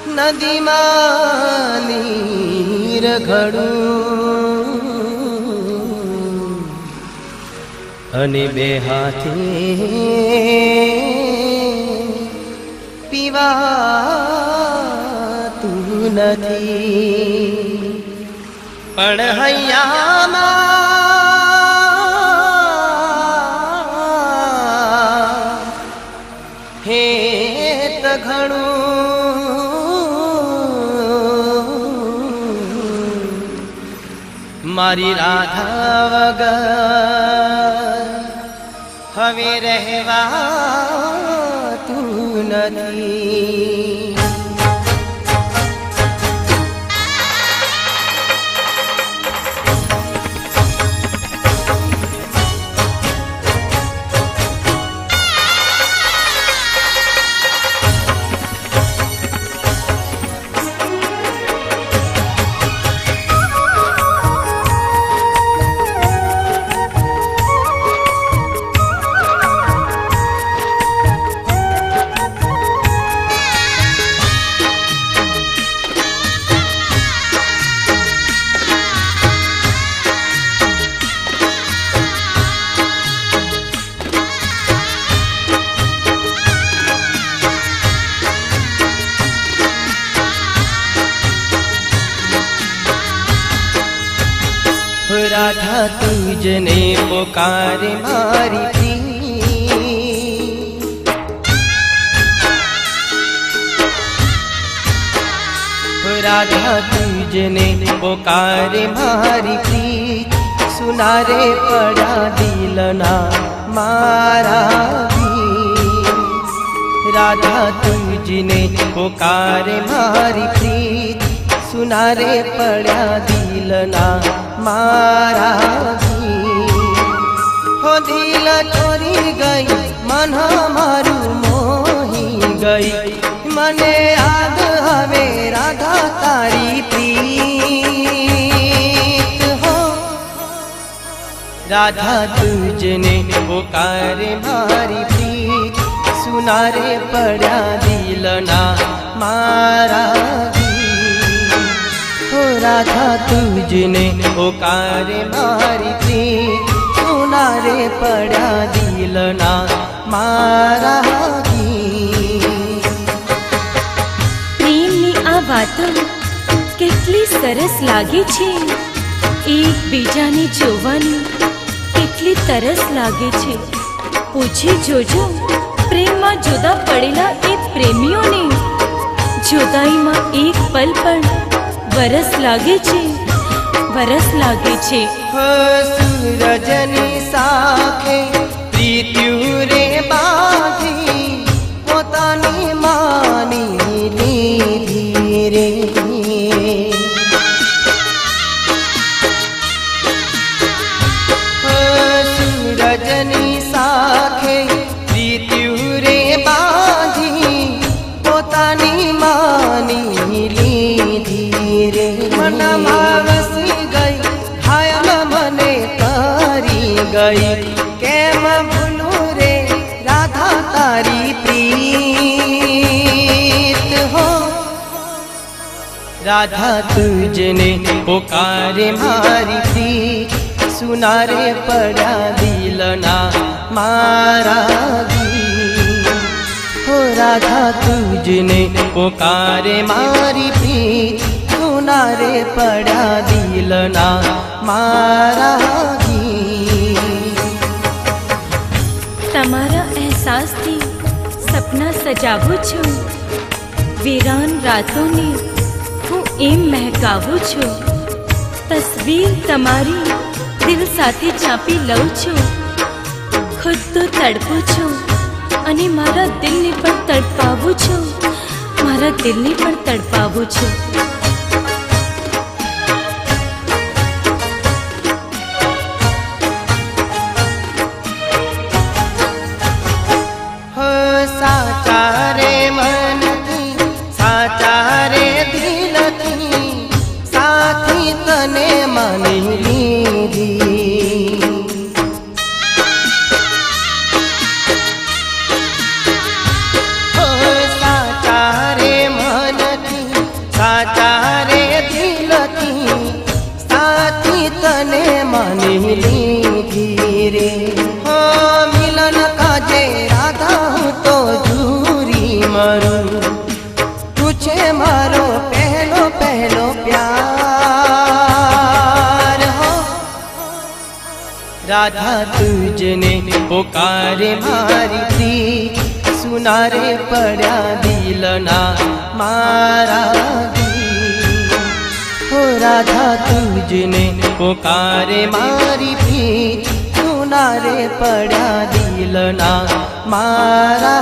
नदी में नीर घड़ू अने बे हाथे पीवा तू नथी पण हैयामा हेत घणू मारी राधा वगर हवे रहवा तू नथी। राधा तुझने पुकारे मारी प्रीत, राधा तुझने पुकारे मारी प्रीत, सुना रे पड़ा दिलना मारा गीत। राधा तुझने पुकारे मारी प्रीत, सुना रे पड़ा दिलना मारा हो दिल चोरी गई मन मारू मोही गई मने याद हवे राधा तारी प्रीत हो। राधा तुझने पुकारे मारी प्रीत, सुना रे पड़ा दिलना मारा राधा तुझने पुकारे मारी प्रीत, सुना रे पड़ा दिलना मारा गीत। प्रेमनी आ वातो કેટલી સરસ લાગે છે, એકબીજાને જોવાની કેટલી તરસ લાગે છે। પૂછી જોજો પ્રેમમાં જુદા પડેલા એ પ્રેમીઓને, જુદાઈમાં એક પલ પણ बरस लागे छे, बरस लागे छे। सूरजनी साखे प्रीत्यु रे बाधी पोतानी मानी लीधी रे। सूरजनी साखे प्रीत्यु रे बाधी पोतानी मानी लीधी मन मावसी गई घायल मने तारी गई केम भूलू रे राधा तारी प्रीत हो। राधा तुझने पुकारे मारी प्रीत, सुना रे पड़ा दिलना मारा गीत हो। राधा तुझने पुकारे मारी प्रीत, सुना रे पड़ा दिलना मारा गीत। तमारा एहसास थी सपना सजावू छू, वीरान रातों ने हूँ एम महकावू छू। तस्वीर तमारी दिल साथे चापी लऊ छू, खुद तो तड़पू छू अने मारा दिल ने पण तड़पावू छू, मारा दिल ने पण तड़पावू छू। साचा रे मन थी साचा रे दिल थी साथी तने मानी लीधी। साचा रे मन थी मारो पहलो पहलो प्यार हो। राधा तुझने पुकारे मारी प्रीत, सुनारे पड़ा दिलना मारा गीत। हो राधा तुझने पुकारे मारी प्रीत, सुनारे पड़ा दिलना मारा